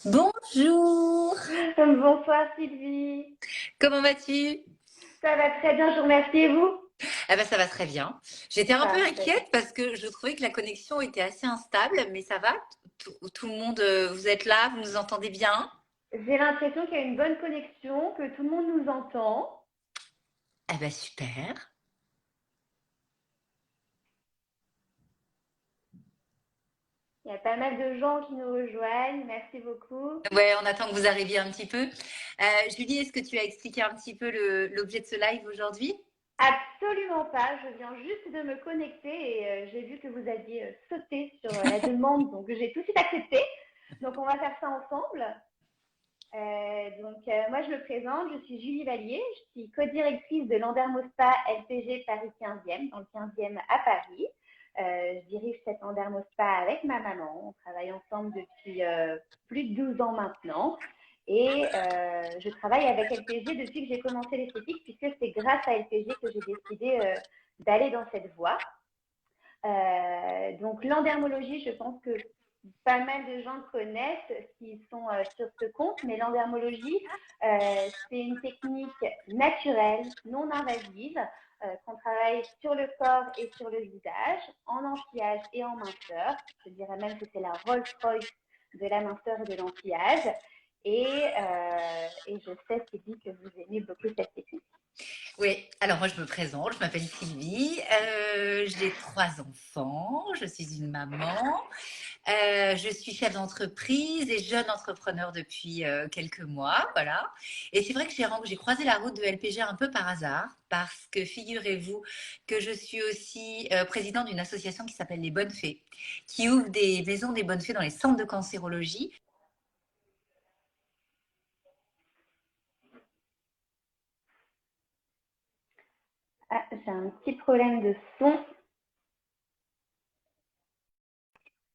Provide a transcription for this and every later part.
Bonjour, Bonsoir Sylvie, comment vas-tu? ça va très bien, je vous remercie et vous? Ah ben ça va très bien. J'étais un peu Parfait. inquiète parce que je trouvais que la connexion était assez instable, mais ça va? Tout le monde, vous êtes là, vous nous entendez bien? J'ai l'impression qu'il y a une bonne connexion, que tout le monde nous entend. Ah ben super. Il y a pas mal de gens qui nous rejoignent, merci beaucoup. Ouais, on attend que vous arriviez un petit peu. Julie, est-ce que tu as expliqué un petit peu l'objet de ce live aujourd'hui? Absolument pas, je viens juste de me connecter et j'ai vu que vous aviez sauté sur la demande, donc j'ai tout de suite accepté. Donc on va faire ça ensemble. Moi je me présente, je suis Julie Vallier, je suis co-directrice de Landermospa LPG Paris 15e, dans le 15e à Paris. Je dirige cette Landermospa avec ma maman, on travaille ensemble depuis plus de 12 ans maintenant. Et je travaille avec LPG depuis que j'ai commencé l'esthétique, puisque c'est grâce à LPG que j'ai décidé d'aller dans cette voie. Donc l'endermologie, je pense que pas mal de gens connaissent s'ils sont sur ce compte, mais l'endermologie, c'est une technique naturelle, non invasive, qu'on travaille sur le corps et sur le visage, en anti-âge et en minceur. Je dirais même que c'est la Rolls-Royce de la minceur et de l'anti-âge. Et je sais, Sylvie, que vous aimez beaucoup cette technique. Oui, alors moi je me présente, je m'appelle Sylvie, j'ai 3 enfants, je suis une maman. Je suis chef d'entreprise et jeune entrepreneur depuis quelques mois, voilà. Et c'est vrai que j'ai croisé la route de LPG un peu par hasard, parce que figurez-vous que je suis aussi présidente d'une association qui s'appelle Les Bonnes Fées, qui ouvre des maisons des bonnes fées dans les centres de cancérologie. Ah, j'ai un petit problème de son.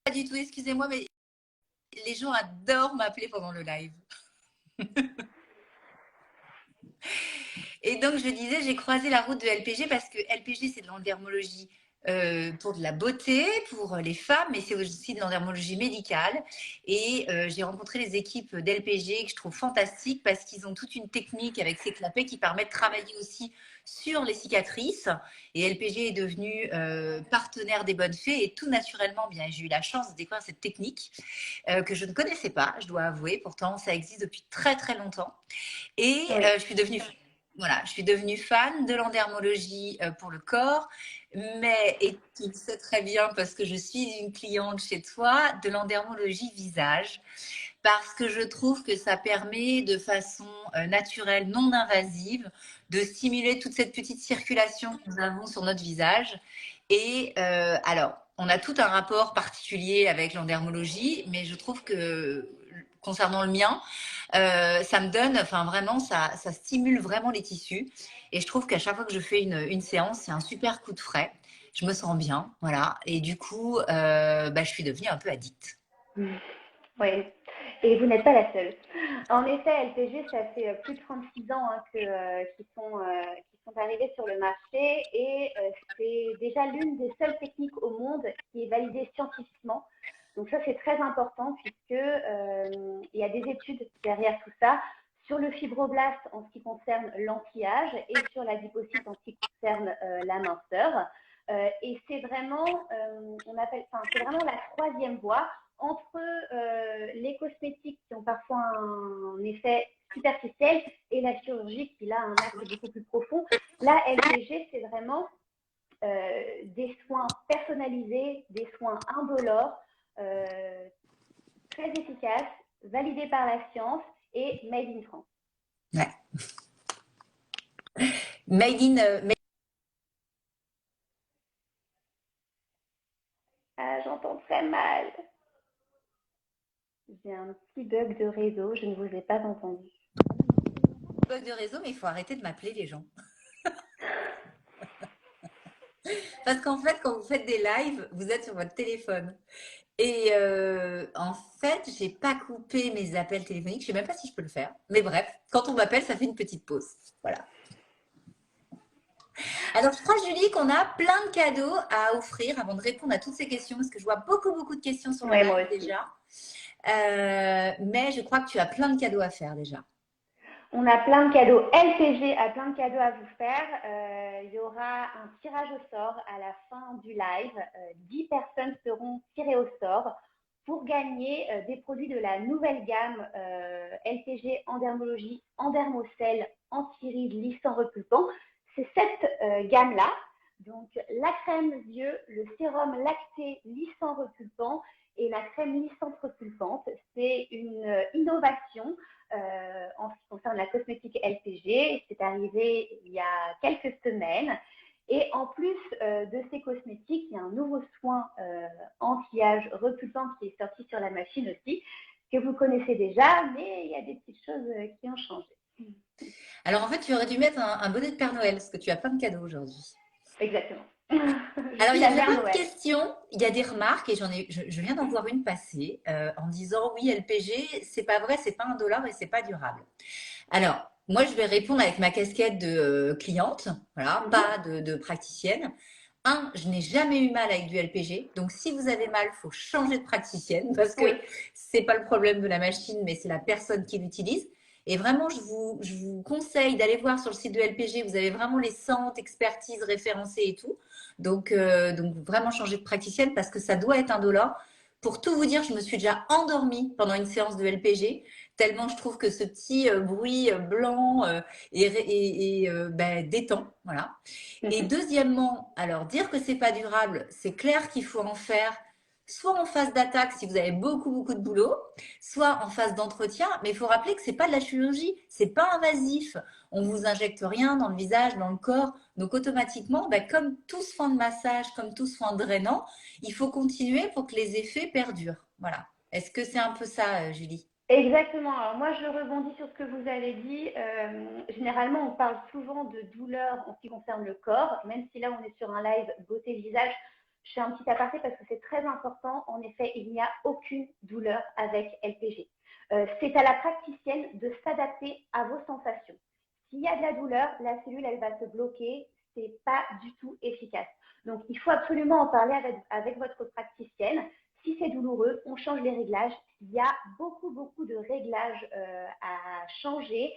Pas du tout, excusez-moi, mais les gens adorent m'appeler pendant le live. Et donc, je disais, j'ai croisé la route de LPG parce que LPG, c'est de l'endermologie pour de la beauté, pour les femmes, mais c'est aussi de l'endermologie médicale. Et j'ai rencontré les équipes d'LPG que je trouve fantastiques parce qu'ils ont toute une technique avec ces clapets qui permet de travailler aussi sur les cicatrices. Et LPG est devenu partenaire des bonnes fées et tout naturellement, bien, j'ai eu la chance de découvrir cette technique que je ne connaissais pas, je dois avouer. Pourtant, ça existe depuis très très longtemps. Et Oui. je suis devenue fan de l'endermologie pour le corps, mais, et tu le sais très bien parce que je suis une cliente chez toi, de l'endermologie visage, parce que je trouve que ça permet de façon naturelle, non invasive, de stimuler toute cette petite circulation que nous avons sur notre visage. Et alors, on a tout un rapport particulier avec l'endermologie, mais je trouve que concernant le mien, ça me donne, enfin vraiment, ça stimule vraiment les tissus. Et je trouve qu'à chaque fois que je fais une séance, c'est un super coup de frais. Je me sens bien, voilà. Et du coup, je suis devenue un peu addict. Oui, et vous n'êtes pas la seule. En effet, LPG, ça fait plus de 36 ans hein, qui sont arrivés sur le marché et c'est déjà l'une des seules techniques au monde qui est validée scientifiquement. Donc ça, c'est très important puisque il y a des études derrière tout ça sur le fibroblast en ce qui concerne l'anti-âge et sur l'adipocyte en ce qui concerne la minceur. Et c'est vraiment, c'est vraiment la troisième voie entre les cosmétiques qui ont parfois un effet superficiel et la chirurgie qui a un acte beaucoup plus profond. La LPG, c'est vraiment des soins personnalisés, des soins indolores, euh, très efficaces, validés par la science et made in France. Ouais. Made in, Ah, j'entends très mal. J'ai un petit bug de réseau, je ne vous ai pas entendu. bug de réseau, mais il faut arrêter de m'appeler les gens. Parce qu'en fait, quand vous faites des lives, vous êtes sur votre téléphone. Et en fait, j'ai pas coupé mes appels téléphoniques. Je sais même pas si je peux le faire. Mais bref, quand on m'appelle, ça fait une petite pause. Voilà. Alors, je crois, Julie, qu'on a plein de cadeaux à offrir avant de répondre à toutes ces questions, parce que je vois beaucoup, beaucoup de questions sur le Oui, moi live aussi. déjà. Mais je crois que tu as plein de cadeaux à faire déjà. On a plein de cadeaux. LPG a plein de cadeaux à vous faire. Il y aura un tirage au sort à la fin du live. 10 personnes seront tirées au sort pour gagner des produits de la nouvelle gamme LPG Endermologie Endermocell anti-rides lissant repulpant. C'est cette gamme-là. Donc la crème yeux, le sérum lacté lissant repulpant et la crème lissante repulpante. C'est une innovation en ce qui concerne la cosmétique LPG. C'est arrivé il y a quelques semaines. Et en plus de ces cosmétiques, il y a un nouveau soin anti-âge repulpant qui est sorti sur la machine aussi, que vous connaissez déjà, mais il y a des petites choses qui ont changé. Alors en fait, tu aurais dû mettre un bonnet de Père Noël parce que tu as plein de cadeaux aujourd'hui. Exactement. Alors, il y a plein de questions, il y a des remarques et je viens d'en voir une passer en disant oui, LPG, c'est pas vrai, c'est pas $1 et c'est pas durable. Alors, moi, je vais répondre avec ma casquette de cliente, voilà, pas de praticienne. Je n'ai jamais eu mal avec du LPG. Donc, si vous avez mal, il faut changer de praticienne parce que c'est pas le problème de la machine, mais c'est la personne qui l'utilise. Et vraiment, je vous conseille d'aller voir sur le site de LPG. Vous avez vraiment les centres, expertise référencés et tout. Donc vraiment changer de praticienne parce que ça doit être $1. Pour tout vous dire, je me suis déjà endormie pendant une séance de LPG, tellement je trouve que ce petit bruit blanc détend. Voilà. Et deuxièmement, alors dire que c'est pas durable, c'est clair qu'il faut en faire soit en phase d'attaque si vous avez beaucoup de boulot, soit en phase d'entretien. Mais il faut rappeler que c'est pas de la chirurgie, c'est pas invasif. On vous injecte rien dans le visage, dans le corps. Donc automatiquement, comme tout soin de massage, comme tout soin drainant, il faut continuer pour que les effets perdurent. Voilà. Est-ce que c'est un peu ça, Julie? Exactement. Alors moi, je rebondis sur ce que vous avez dit. Généralement, on parle souvent de douleur en ce qui concerne le corps, même si là, on est sur un live beauté visage. Je fais un petit aparté parce que c'est très important. En effet, il n'y a aucune douleur avec LPG. C'est à la praticienne de s'adapter à vos sensations. S'il y a de la douleur, la cellule, elle va se bloquer. C'est pas du tout efficace. Donc, il faut absolument en parler avec votre praticienne. Si c'est douloureux, on change les réglages. Il y a beaucoup de réglages à changer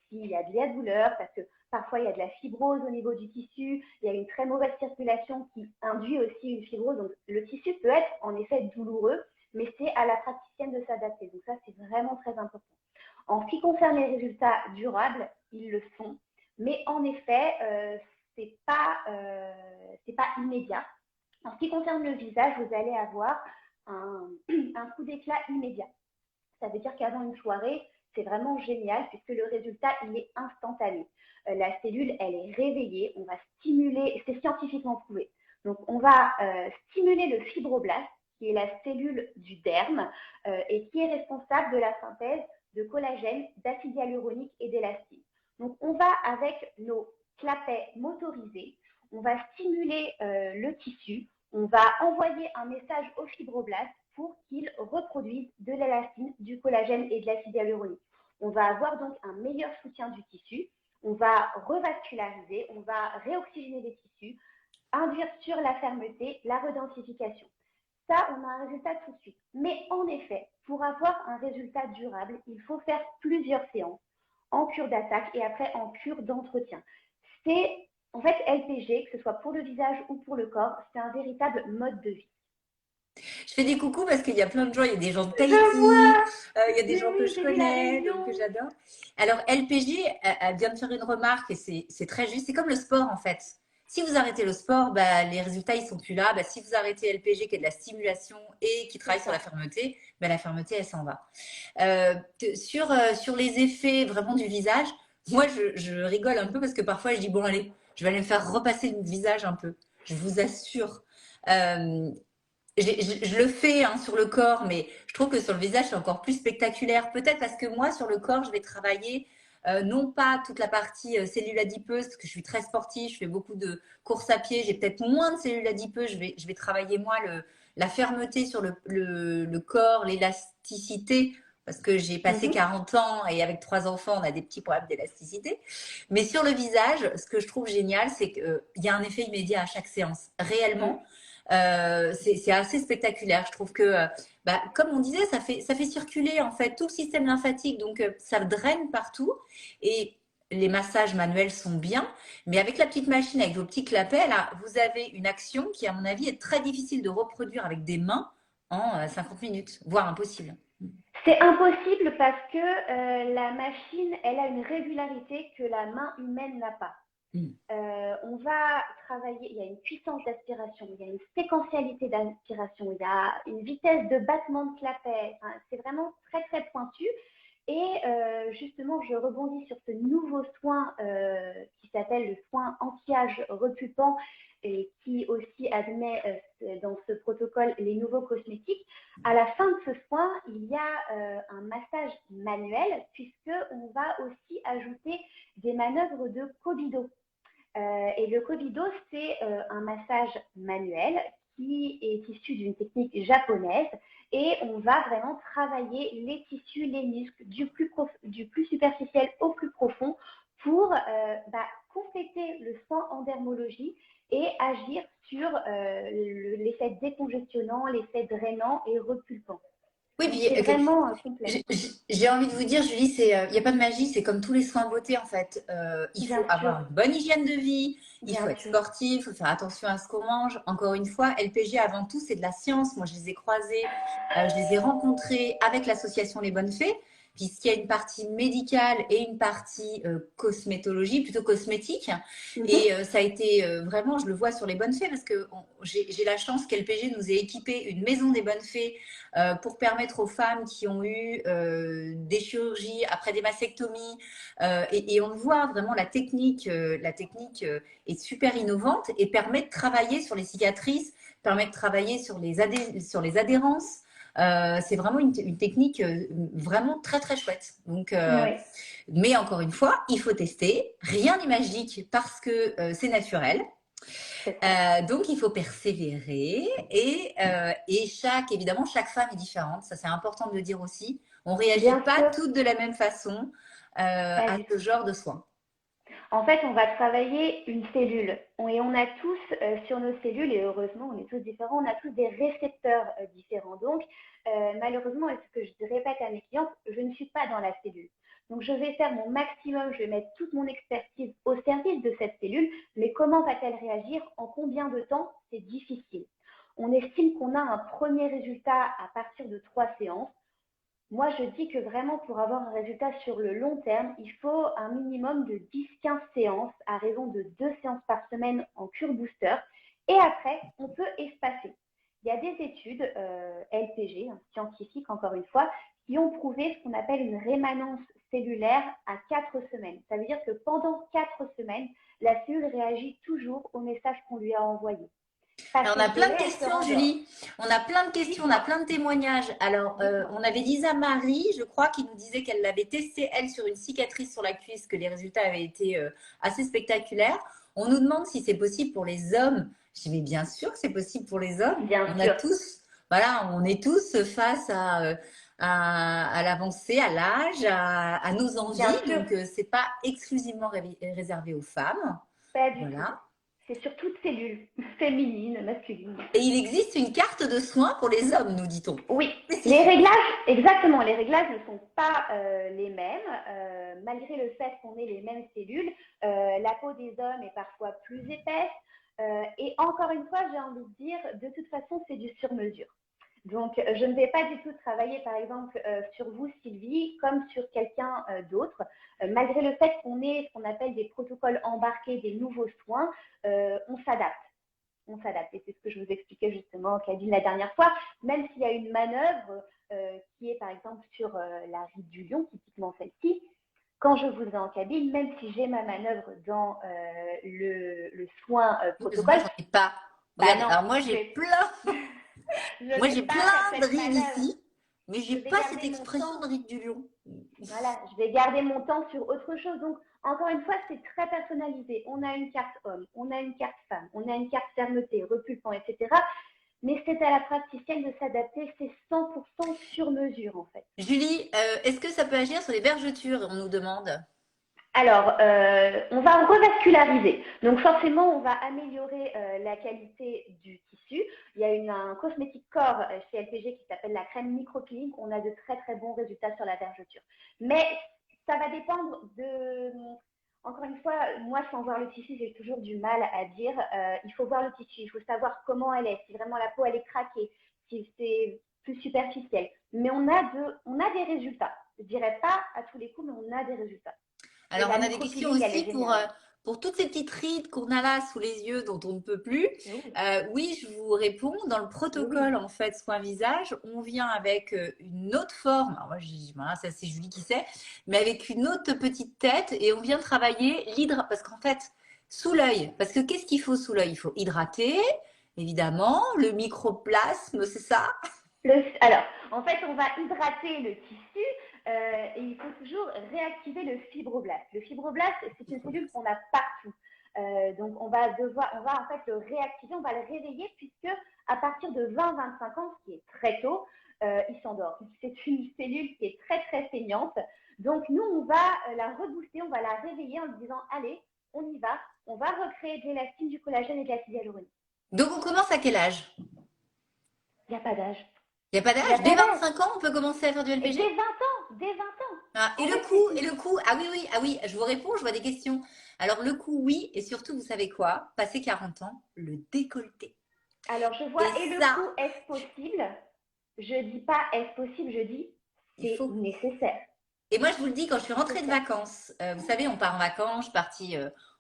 s'il y a de la douleur, parce que parfois il y a de la fibrose au niveau du tissu, il y a une très mauvaise circulation qui induit aussi une fibrose. Donc le tissu peut être en effet douloureux, mais c'est à la praticienne de s'adapter. Donc ça, c'est vraiment très important. En ce qui concerne les résultats durables, ils le sont, mais en effet, c'est pas immédiat. En ce qui concerne le visage, vous allez avoir un coup d'éclat immédiat. Ça veut dire qu'avant une soirée, c'est vraiment génial puisque le résultat, il est instantané. La cellule, elle est réveillée, on va stimuler, c'est scientifiquement prouvé. Donc, on va stimuler le fibroblast, qui est la cellule du derme et qui est responsable de la synthèse de collagène, d'acide hyaluronique et d'élastine. Donc, on va, avec nos clapets motorisés, on va stimuler le tissu, on va envoyer un message au fibroblast pour qu'il reproduise de l'élastine, du collagène et de l'acide hyaluronique. On va avoir donc un meilleur soutien du tissu, on va revasculariser, on va réoxygéner les tissus, induire sur la fermeté, la redensification. Ça, on a un résultat tout de suite. Mais en effet, pour avoir un résultat durable, il faut faire plusieurs séances en cure d'attaque et après en cure d'entretien. C'est en fait LPG, que ce soit pour le visage ou pour le corps, c'est un véritable mode de vie. Je fais des coucous parce qu'il y a plein de gens, il y a des gens de Tahiti, il y a des gens que je connais, donc que j'adore. Alors LPG, elle vient de faire une remarque et c'est très juste, c'est comme le sport en fait. Si vous arrêtez le sport, les résultats ils sont plus là. Si vous arrêtez LPG qui est de la stimulation et qui travaille sur la fermeté, la fermeté elle s'en va. Sur les effets vraiment du visage, moi je rigole un peu parce que parfois je dis bon allez, je vais aller me faire repasser le visage un peu. Je vous assure. Je le fais sur le corps, mais je trouve que sur le visage, c'est encore plus spectaculaire. Peut-être parce que moi, sur le corps, je vais travailler non pas toute la partie cellules adipeuses, parce que je suis très sportive, je fais beaucoup de courses à pied, j'ai peut-être moins de cellules adipeuses. Je vais travailler, moi, la fermeté sur le corps, l'élasticité, parce que j'ai passé 40 ans et avec 3 enfants, on a des petits problèmes d'élasticité. Mais sur le visage, ce que je trouve génial, c'est qu'il y a un effet immédiat à chaque séance. Réellement, C'est assez spectaculaire. Je trouve que, comme on disait, ça fait circuler en fait tout le système lymphatique, donc ça draine partout. Et les massages manuels sont bien, mais avec la petite machine, avec vos petits clapets, là, vous avez une action qui, à mon avis, est très difficile de reproduire avec des mains en 50 minutes, voire impossible. C'est impossible parce que la machine, elle a une régularité que la main humaine n'a pas. Mm. On va travailler, il y a une puissance d'aspiration, il y a une séquentialité d'aspiration, il y a une vitesse de battement de clapet. Enfin, c'est vraiment très très pointu. Et justement, je rebondis sur ce nouveau soin qui s'appelle le soin anti-âge repupant et qui aussi admet dans ce protocole les nouveaux cosmétiques. À la fin de ce soin, il y a un massage manuel puisqu'on va aussi ajouter des manœuvres de Kobido. Et le Kobido, c'est un massage manuel qui est issu d'une technique japonaise et on va vraiment travailler les tissus, les muscles du plus superficiel au plus profond pour compléter le soin en dermologie et agir sur l'effet décongestionnant, l'effet drainant et repulpant. Oui, Donc puis c'est vraiment complet. j'ai envie de vous dire, Julie, il n'y a pas de magie, c'est comme tous les soins beauté en fait. Il faut Bien sûr, avoir une bonne hygiène de vie, il faut bien être sûr. sportif, il faut faire attention à ce qu'on mange. Encore une fois, LPG avant tout, c'est de la science. Moi, je les ai croisés, je les ai rencontrés avec l'association Les Bonnes Fées, puisqu'il y a une partie médicale et une partie cosmétologie, plutôt cosmétique. Et ça a été vraiment, je le vois sur Les Bonnes Fées, parce que j'ai la chance qu'LPG nous ait équipé une maison des Bonnes Fées pour permettre aux femmes qui ont eu des chirurgies après des mastectomies. Et on le voit vraiment, la technique est super innovante et permet de travailler sur les cicatrices, permet de travailler sur sur les adhérences. C'est vraiment une technique vraiment très très chouette. Donc, Oui, mais encore une fois, il faut tester. Rien n'est magique parce que c'est naturel. c'est ça. Donc, il faut persévérer et évidemment, chaque femme est différente. Ça, c'est important de le dire aussi. On ne réagit Bien pas sûr, toutes de la même façon pas à du ce tout. genre de soins. En fait, on va travailler une cellule. Et on a tous sur nos cellules, et heureusement, on est tous différents, on a tous des récepteurs différents. Donc, malheureusement, et ce que je répète à mes clientes, je ne suis pas dans la cellule. Donc, je vais faire mon maximum, je vais mettre toute mon expertise au service de cette cellule, mais comment va-t-elle réagir? En combien de temps? C'est difficile. On estime qu'on a un premier résultat à partir de 3 séances. Moi, je dis que vraiment, pour avoir un résultat sur le long terme, il faut un minimum de 10-15 séances à raison de 2 séances par semaine en cure booster. Et après, on peut espacer. Il y a des études LPG, scientifiques encore une fois, qui ont prouvé ce qu'on appelle une rémanence cellulaire à 4 semaines. Ça veut dire que pendant 4 semaines, la cellule réagit toujours au message qu'on lui a envoyé. Alors, Passé on a ce plein délai, de elle se questions, rendort. Julie. On a plein de questions, on a Dites-moi, plein de témoignages. Alors, dites-moi. on avait Lisa Marie, je crois, qui nous disait qu'elle l'avait testé, elle, sur une cicatrice sur la cuisse, que les résultats avaient été assez spectaculaires. On nous demande si c'est possible pour les hommes. Je dis, mais bien sûr que c'est possible pour les hommes. Bien On a sûr, tous, voilà, on est tous face à l'avancée, à l'âge, à nos bien envies. sûr. Donc, c'est pas exclusivement réservé aux femmes. Pas du tout. Voilà. C'est sur toute cellule, féminine, masculine. Et il existe une carte de soins pour les hommes, nous dit-on. Oui, les Spécifique. réglages, exactement, les réglages ne sont pas les mêmes, malgré le fait qu'on ait les mêmes cellules. La peau des hommes est parfois plus épaisse. Et encore une fois, j'ai envie de dire, de toute façon, c'est du sur-mesure. Donc, je ne vais pas du tout travailler, par exemple, sur vous, Sylvie, comme sur quelqu'un d'autre. Malgré le fait qu'on ait ce qu'on appelle des protocoles embarqués, des nouveaux soins, on s'adapte. On s'adapte. Et c'est ce que je vous expliquais justement en cabine la dernière fois. Même s'il y a une manœuvre qui est par exemple sur la ride du lion, typiquement celle-ci, quand je vous ai en cabine, même si j'ai ma manœuvre dans le soin Oui, parce que moi, protocole, j'en ai pas. bah Regarde, non, alors je moi, n'ai j'ai pas plein cette de même rides manœuvre. ici, mais j'ai Je vais pas cette garder mon expression temps. de ride du lion. Voilà, je vais garder mon temps sur autre chose. Donc, encore une fois, c'est très personnalisé. On a une carte homme, on a une carte femme, on a une carte fermeté, repulpant, etc. Mais c'est à la praticienne de s'adapter, c'est 100% sur mesure en fait. Julie, est-ce que ça peut agir sur les vergetures? On nous demande. Alors, on va revasculariser. Donc, forcément, on va améliorer la qualité du tissu. Il y a un cosmétique corps chez LPG qui s'appelle la crème micropeeling. On a de très, très bons résultats sur la vergeture. Mais ça va dépendre de… Encore une fois, moi, sans voir le tissu, j'ai toujours du mal à dire. Il faut voir le tissu, il faut savoir comment elle est, si vraiment la peau, elle est craquée, si c'est plus superficiel. Mais on a des résultats. Je ne dirais pas à tous les coups, mais on a des résultats. Et Alors, la on a des questions micropeeling, elle aussi est géniale. pour toutes ces petites rides qu'on a là sous les yeux dont on ne peut plus. Oui, Oui, je vous réponds. Dans le oui. protocole, en fait, soin visage, on vient avec une autre forme. Alors, moi, je dis, voilà, ça, c'est Julie qui sait, mais avec une autre petite tête et on vient travailler l'hydra. Parce qu'en fait, sous l'œil, parce que qu'est-ce qu'il faut sous l'œil? Il faut hydrater, évidemment, le microplasme, c'est ça? Alors, en fait, on va hydrater le tissu et il faut toujours réactiver le fibroblaste. Le fibroblaste, c'est une cellule qu'on a partout. Donc, on va en fait le réactiver, on va le réveiller puisque à partir de 20-25 ans, ce qui est très tôt, il s'endort. C'est une cellule qui est très très saignante. Donc, nous, on va la rebooster, on va la réveiller en lui disant, allez, on y va, on va recréer de l'élastine, du collagène et de l'acide hyaluronique. Donc, on commence à quel âge? Il n'y a pas d'âge. Il n'y a pas Il n'y a d'âge? Dès pas d'âge. 25 ans, on peut commencer à faire du Et LPG? dès 20 ans. Ah, En fait, c'est une… et le coût, ah oui, oui, ah oui, je vous réponds, je vois des questions. Alors, le coût, oui, et surtout, vous savez quoi? Passé 40 ans, le décolleté. Alors, je vois, Et et le ça, coût, est-ce possible? Je dis pas est-ce possible, je dis il c'est faut. nécessaire. Et moi, je vous le dis, quand je suis rentrée de Nécessaire. vacances, vous savez, on part en vacances, je suis partie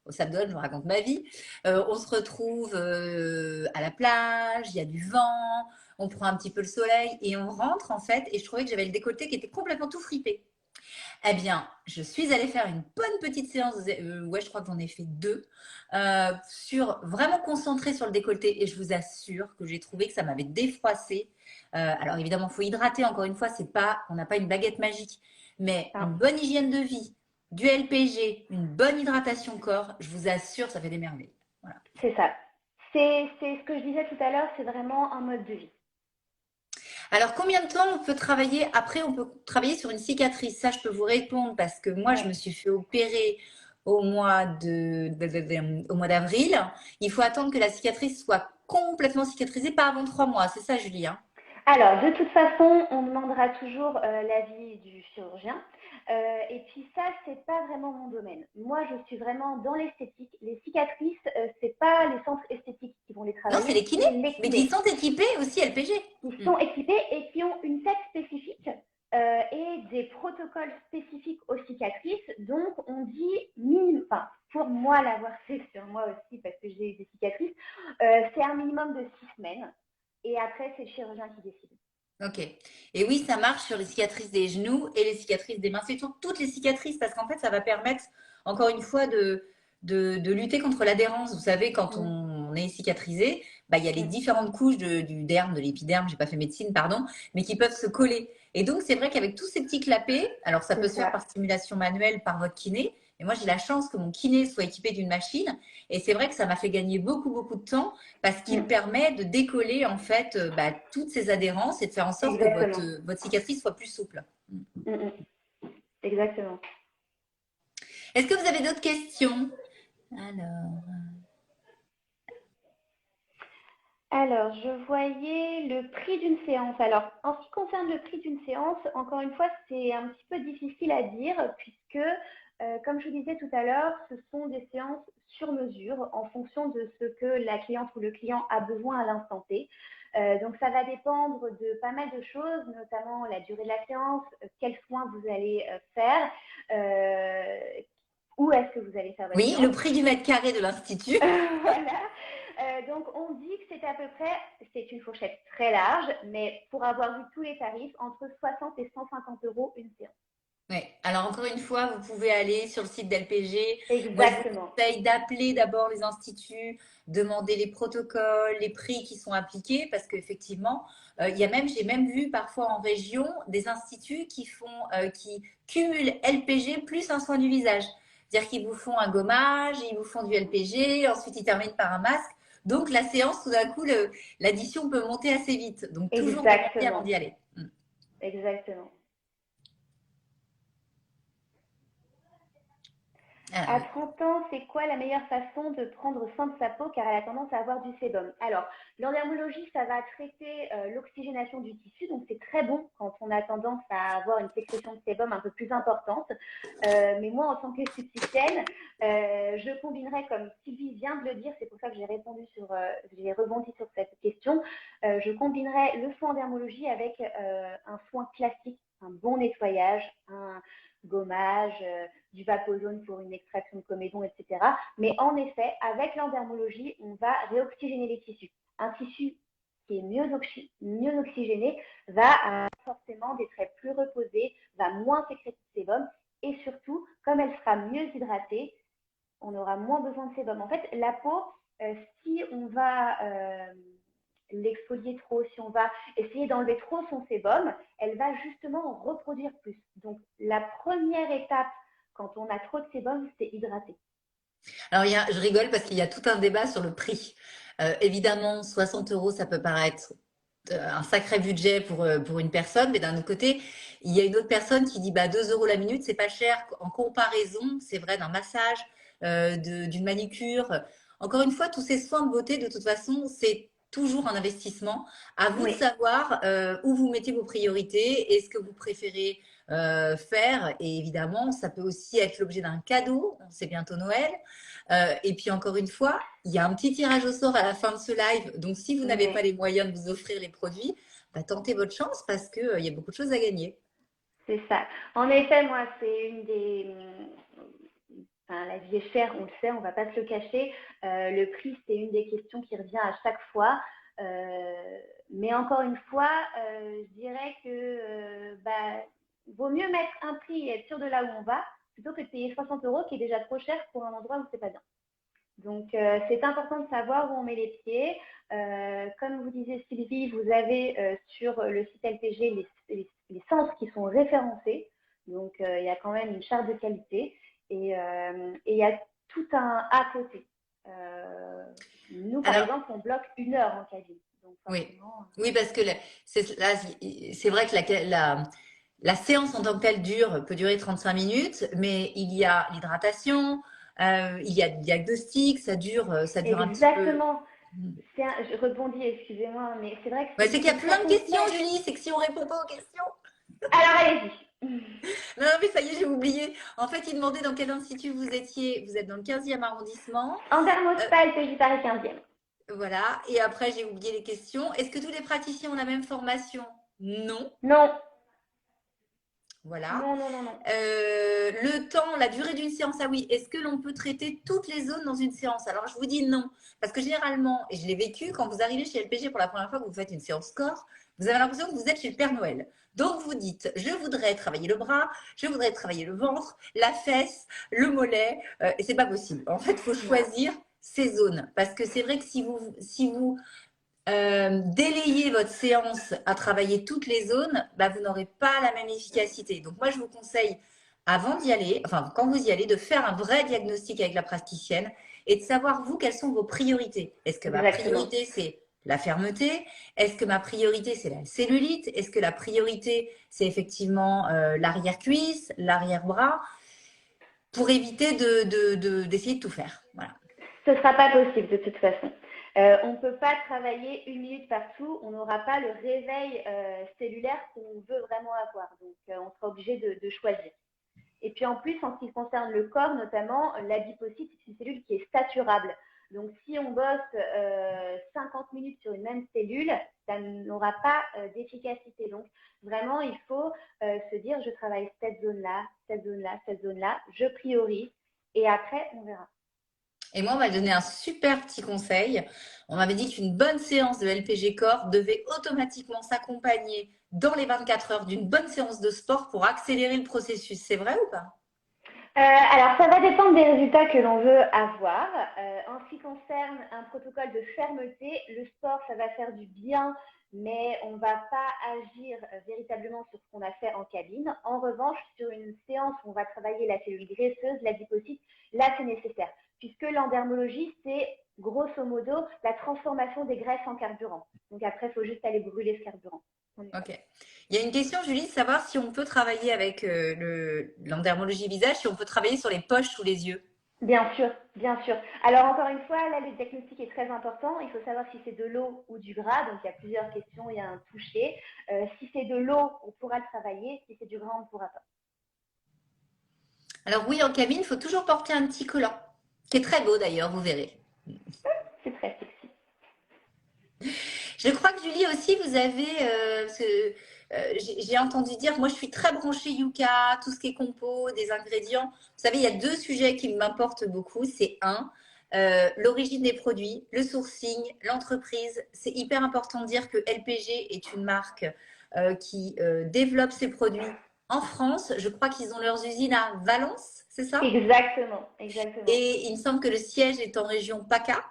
au Sable d'Olonne, je vous raconte ma vie. On se retrouve à la plage, il y a du vent, on prend un petit peu le soleil et on rentre en fait. Et je trouvais que j'avais le décolleté qui était complètement tout fripé. Eh bien, je suis allée faire une bonne petite séance, ouais, je crois que j'en ai fait deux, sur vraiment concentrée sur le décolleté et je vous assure que j'ai trouvé que ça m'avait défroissé. Alors évidemment, il faut hydrater, encore une fois, c'est pas, on n'a pas une baguette magique, mais Hein, une bonne hygiène de vie, du LPG, une bonne hydratation corps, je vous assure, ça fait des merveilles. Voilà. c'est ça. C'est ce que je disais tout à l'heure, c'est vraiment un mode de vie. Alors, combien de temps on peut travailler? Après, on peut travailler sur une cicatrice. Ça, je peux vous répondre parce que moi, je Ouais. me suis fait opérer au mois d'avril. Il faut attendre que la cicatrice soit complètement cicatrisée, pas avant 3 mois. C'est ça, Julie, hein? Alors, de toute façon, on demandera toujours l'avis du chirurgien. Et puis ça, c'est pas vraiment mon domaine. Moi, je suis vraiment dans l'esthétique. Les cicatrices, c'est pas les centres esthétiques qui vont les Non, c'est travailler, les kinés, c'est les mais qui kinés sont équipés aussi LPG. qui Hmm. sont équipés et qui ont une tête spécifique et des protocoles spécifiques aux cicatrices. Donc, on dit minimum, enfin, pour moi l'avoir fait sur moi aussi parce que j'ai eu des cicatrices, c'est un minimum de 6 semaines. Et après, c'est le chirurgien qui décide. Ok. Et oui, ça marche sur les cicatrices des genoux et les cicatrices des mains. C'est sur toutes les cicatrices parce qu'en fait, ça va permettre, encore une fois, de lutter contre l'adhérence. Vous savez, quand Mm, on est cicatrisé, bah, il y a les mm, différentes couches du derme, de l'épiderme, j'ai pas fait médecine, pardon, mais qui peuvent se coller. Et donc, c'est vrai qu'avec tous ces petits clapets, alors ça peut c'est se faire ça. par stimulation manuelle, par votre kiné. Et moi, j'ai la chance que mon kiné soit équipé d'une machine. Et c'est vrai que ça m'a fait gagner beaucoup, beaucoup de temps parce qu'il Mm, permet de décoller en fait bah, toutes ces adhérences et de faire en sorte que exactement. votre cicatrice soit plus souple. Mm, mm, exactement. Est-ce que vous avez d'autres questions? Alors, Alors, je voyais le prix d'une séance. Alors, en ce qui concerne le prix d'une séance, encore une fois, c'est un petit peu difficile à dire puisque, comme je vous disais tout à l'heure, ce sont des séances sur mesure en fonction de ce que la cliente ou le client a besoin à l'instant T. Donc, ça va dépendre de pas mal de choses, notamment la durée de la séance, quels soins vous allez faire, euh, où est-ce que vous allez faire votre oui, séance. le prix du mètre carré de l'Institut. Voilà. Donc, on dit que c'est à peu près, c'est une fourchette très large, mais pour avoir vu tous les tarifs, entre 60 et 150 euros une séance. Oui. Alors encore une fois, vous pouvez aller sur le site d'LPG. Moi, je vous Exactement. conseille d'appeler d'abord les instituts, demander les protocoles, les prix qui sont appliqués, parce qu'effectivement, il y a même, j'ai même vu parfois en région des instituts qui cumulent LPG plus un soin du visage. C'est-à-dire qu'ils vous font un gommage, ils vous font du LPG, ensuite ils terminent par un masque. Donc la séance, tout d'un coup, l'addition peut monter assez vite. Donc toujours demander avant Exactement. d'y aller. Exactement. À 30 ans, c'est quoi la meilleure façon de prendre soin de sa peau car elle a tendance à avoir du sébum? Alors, l'endermologie, ça va traiter l'oxygénation du tissu, donc c'est très bon quand on a tendance à avoir une sécrétion de sébum un peu plus importante. Mais moi, en tant qu'esthéticienne, je combinerais, comme Sylvie vient de le dire, c'est pour ça que j'ai rebondi sur cette question, je combinerais le soin endermologie avec un soin classique, un bon nettoyage, un gommage, du vaposone pour une extraction de comédon, etc. Mais en effet, avec l'endermologie, on va réoxygéner les tissus. Un tissu qui est mieux oxygéné va avoir forcément des traits plus reposés, va moins sécréter de sébum et surtout, comme elle sera mieux hydratée, on aura moins besoin de sébum. En fait, la peau, si on va l'exfolier trop, si on va essayer d'enlever trop son sébum, elle va justement reproduire plus. Donc, la première étape quand on a trop de sébum, c'est hydrater. Alors, je rigole parce qu'il y a tout un débat sur le prix. Évidemment, 60 euros, ça peut paraître un sacré budget pour une personne, mais d'un autre côté, il y a une autre personne qui dit bah, 2 euros la minute, c'est pas cher en comparaison, c'est vrai, d'un massage, d'une manicure. Encore une fois, tous ces soins de beauté, de toute façon, c'est toujours un investissement. À vous de Oui, savoir où vous mettez vos priorités et ce que vous préférez faire. Et évidemment, ça peut aussi être l'objet d'un cadeau. C'est bientôt Noël. Et puis encore une fois, il y a un petit tirage au sort à la fin de ce live. Donc si vous n'avez pas oui, les moyens de vous offrir les produits, bah, tentez votre chance parce qu'il y a beaucoup de choses à gagner. c'est ça. En effet, moi, c'est une des. Enfin, la vie est chère, on le sait, on ne va pas se le cacher. Le prix, c'est une des questions qui revient à chaque fois. Mais encore une fois, je dirais que bah, vaut mieux mettre un prix et être sûr de là où on va plutôt que de payer 60 euros qui est déjà trop cher pour un endroit où c'est pas bien. Donc, c'est important de savoir où on met les pieds. Comme vous disiez, Sylvie, vous avez sur le site LPG les centres qui sont référencés. Donc, il y a quand même une charte de qualité et il y a tout un à côté. Nous, par Alors, exemple, on bloque 1 heure en cabine. Donc, oui. forcément. Oui, parce que c'est vrai que la séance en tant que telle peut durer 35 minutes, mais il y a l'hydratation, il y a le diagnostic, ça dure un petit peu. Exactement. Je rebondis, excusez-moi, mais c'est vrai que Ouais, c'est qu'il y a c'est plein très de questions, complexe. Julie. C'est que si on répond pas aux questions. Alors, allez-y. Non, non, mais ça y est, j'ai oublié. En fait, il demandait dans quel institut vous étiez. Vous êtes dans le 15e arrondissement. Euh, Andermospa, LPJ Paris 15e. voilà. Et après, j'ai oublié les questions. Est-ce que tous les praticiens ont la même formation? Non. Non, Voilà. non, non, non, non. Le temps, la durée d'une séance, ah oui. Est-ce que l'on peut traiter toutes les zones dans une séance? Alors, je vous dis non. Parce que généralement, et je l'ai vécu, quand vous arrivez chez LPG pour la première fois que vous faites une séance corps, vous avez l'impression que vous êtes chez le Père Noël. Donc, vous dites, je voudrais travailler le bras, je voudrais travailler le ventre, la fesse, le mollet, et c'est pas possible. En fait, il faut Non. choisir ces zones. Parce que c'est vrai que si vous délayer votre séance à travailler toutes les zones, bah, vous n'aurez pas la même efficacité. Donc moi, je vous conseille, avant d'y aller, enfin quand vous y allez, de faire un vrai diagnostic avec la praticienne et de savoir, vous, quelles sont vos priorités. Est-ce que ma Exactement. priorité, c'est la fermeté? Est-ce que ma priorité, c'est la cellulite? Est-ce que la priorité, c'est effectivement l'arrière-cuisse, l'arrière-bras? Pour éviter d'essayer de tout faire. Voilà. Ce ne sera pas possible de toute façon. On ne peut pas travailler 1 minute partout. On n'aura pas le réveil cellulaire qu'on veut vraiment avoir. Donc, on sera obligé de choisir. Et puis en plus, en ce qui concerne le corps, notamment, l'adipocyte, c'est une cellule qui est saturable. Donc si on bosse 50 minutes sur une même cellule, ça n'aura pas d'efficacité. Donc vraiment, il faut se dire, je travaille cette zone-là, cette zone-là, cette zone-là, je priorise et après, on verra. Et moi, on m'a donné un super petit conseil. On m'avait dit qu'une bonne séance de LPG Corps devait automatiquement s'accompagner dans les 24 heures d'une bonne séance de sport pour accélérer le processus. C'est vrai ou pas? Alors, ça va dépendre des résultats que l'on veut avoir. En ce qui concerne un protocole de fermeté, le sport, ça va faire du bien, mais on ne va pas agir véritablement sur ce qu'on a fait en cabine. En revanche, sur une séance où on va travailler la cellule graisseuse, l'adipocyte, là, c'est nécessaire, puisque l'endermologie, c'est grosso modo la transformation des graisses en carburant. Donc après, il faut juste aller brûler ce carburant. Ok. Il y a une question, Julie, de savoir si on peut travailler avec l'endermologie visage, si on peut travailler sur les poches sous les yeux. Bien sûr, bien sûr. Alors encore une fois, là, le diagnostic est très important. Il faut savoir si c'est de l'eau ou du gras. Donc il y a plusieurs questions, il y a un toucher. Si c'est de l'eau, on pourra le travailler. Si c'est du gras, on ne pourra pas. Alors oui, en cabine, il faut toujours porter un petit collant, qui est très beau d'ailleurs, vous verrez. C'est très sexy. Je crois que Julie aussi, vous avez, j'ai entendu dire, moi je suis très branchée Yucca, tout ce qui est compo, des ingrédients. Vous savez, il y a deux sujets qui m'importent beaucoup. C'est un, l'origine des produits, le sourcing, l'entreprise. C'est hyper important de dire que LPG est une marque qui développe ses produits en France. Je crois qu'ils ont leurs usines à Valence, c'est ça? Exactement, exactement. Et il me semble que le siège est en région PACA.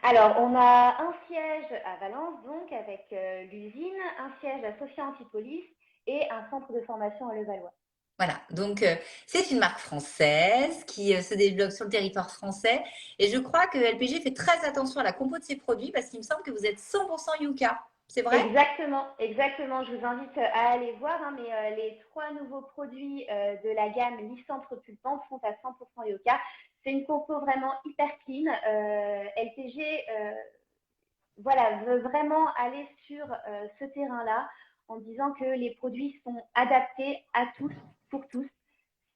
Alors, on a un siège à Valence, donc, avec l'usine, un siège à Sophia Antipolis et un centre de formation à Levallois. Voilà, donc c'est une marque française qui se développe sur le territoire français. Et je crois que LPG fait très attention à la compo de ses produits parce qu'il me semble que vous êtes 100% Yucca. C'est vrai? Exactement, exactement. Je vous invite à aller voir, hein, mais les trois nouveaux produits de la gamme Lysanthre Pulpante sont à 100% Yoka. C'est une compo vraiment hyper clean. LTG voilà, veut vraiment aller sur ce terrain-là en disant que les produits sont adaptés à tous, pour tous.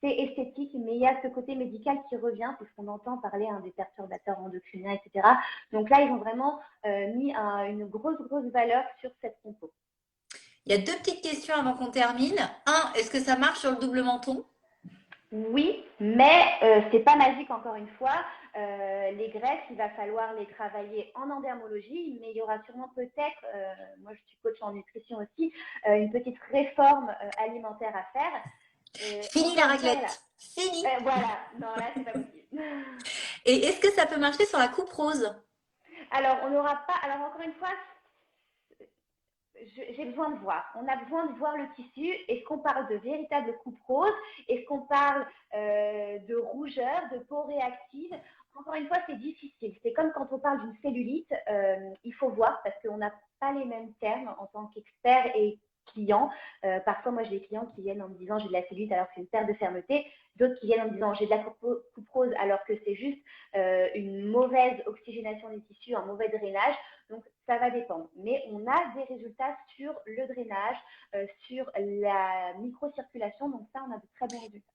C'est esthétique, mais il y a ce côté médical qui revient, puisqu'on entend parler des perturbateurs endocriniens, etc. Donc là, ils ont vraiment mis une grosse valeur sur cette compo. Il y a deux petites questions avant qu'on termine. Un, est-ce que ça marche sur le double menton? Oui, mais c'est pas magique encore une fois. Les greffes, il va falloir les travailler en endermologie, mais il y aura sûrement peut-être, moi je suis coach en nutrition aussi, une petite réforme alimentaire à faire. Fini la Encore une fois, voilà. raclette. Fini. Voilà, non là c'est pas possible. Et est-ce que ça peut marcher sur la coupe rose? Alors on n'aura pas, alors encore une fois, j'ai besoin de voir. On a besoin de voir le tissu. Est-ce qu'on parle de véritable coupe rose? Est-ce qu'on parle de rougeur, de peau réactive? Encore une fois, c'est difficile. C'est comme quand on parle d'une cellulite. Il faut voir parce qu'on n'a pas les mêmes termes en tant qu'expert et client. Parfois, moi, j'ai des clients qui viennent en me disant j'ai de la cellulite alors que c'est une perte de fermeté. D'autres qui viennent en me disant j'ai de la coupe rose alors que c'est juste une mauvaise oxygénation des tissus, un mauvais drainage. Donc, ça va dépendre. Mais on a des résultats sur le drainage, sur la microcirculation. Donc, ça, on a de très bons résultats.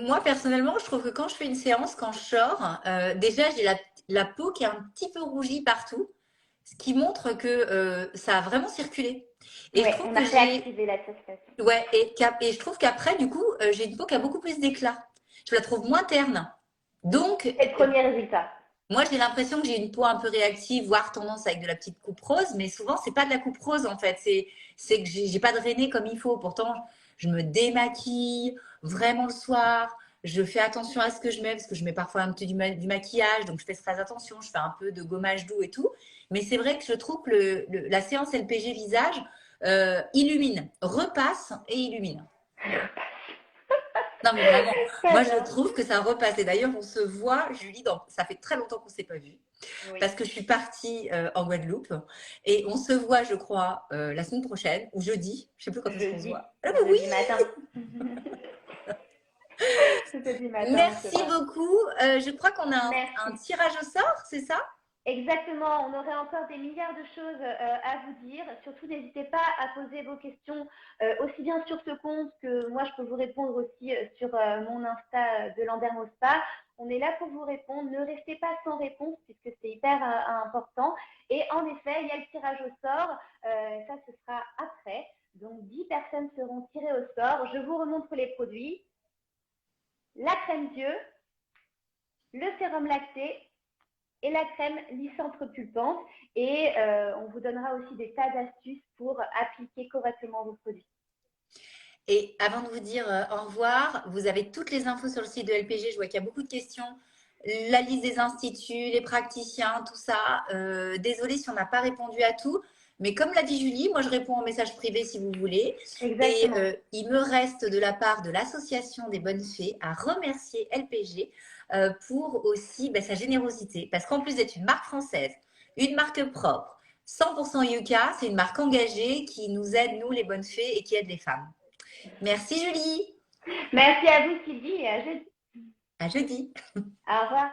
Moi, personnellement, je trouve que quand je fais une séance, quand je sors, déjà, j'ai la peau qui est un petit peu rougie partout, ce qui montre que ça a vraiment circulé. Et Oui, je trouve on a que réactivé la circulation. ouais, et je trouve qu'après, du coup, j'ai une peau qui a beaucoup plus d'éclat. Je la trouve moins terne. Donc, C'est le premier résultat. moi, j'ai l'impression que j'ai une peau un peu réactive, voire tendance avec de la petite coupe rose, mais souvent, c'est pas de la coupe rose en fait. C'est que j'ai pas drainé comme il faut. Pourtant, je me démaquille vraiment le soir. Je fais attention à ce que je mets parce que je mets parfois un petit du maquillage, donc je fais très attention. Je fais un peu de gommage doux et tout. Mais c'est vrai que je trouve que la séance LPG visage illumine, repasse et illumine. Non, mais vraiment, Très moi je bien. trouve que ça repasse. Et d'ailleurs, on se voit, Julie, ça fait très longtemps qu'on ne s'est pas vu Oui. parce que je suis partie en Guadeloupe et on se voit, je crois, la semaine prochaine ou jeudi. Je ne sais plus quand est-ce qu'on se Jeudi. voit. Ah, bah oui. Jeudi matin. Jeudi matin, on se Merci voit. beaucoup. Je crois qu'on a un Merci. tirage au sort, c'est ça? Exactement, on aurait encore des milliards de choses à vous dire. Surtout, n'hésitez pas à poser vos questions aussi bien sur ce compte que moi, je peux vous répondre aussi sur mon Insta de Landermospa. On est là pour vous répondre. Ne restez pas sans réponse puisque c'est hyper important. Et en effet, il y a le tirage au sort. Ça, ce sera après. Donc, 10 personnes seront tirées au sort. Je vous remontre les produits. La crème d'yeux, le sérum lacté et la crème Lysanthre Pulpante. Et on vous donnera aussi des tas d'astuces pour appliquer correctement vos produits. Et avant de vous dire au revoir, vous avez toutes les infos sur le site de LPG. Je vois qu'il y a beaucoup de questions. La liste des instituts, les praticiens, tout ça. Désolée si on n'a pas répondu à tout. Mais comme l'a dit Julie, moi je réponds en message privé si vous voulez. Exactement. Et il me reste de la part de l'Association des Bonnes Fées à remercier LPG pour aussi sa générosité. Parce qu'en plus d'être une marque française, une marque propre, 100% Yuka, c'est une marque engagée qui nous aide, nous, les bonnes fées, et qui aide les femmes. Merci Julie. Merci à vous, Sylvie, et à jeudi. À jeudi. Au revoir.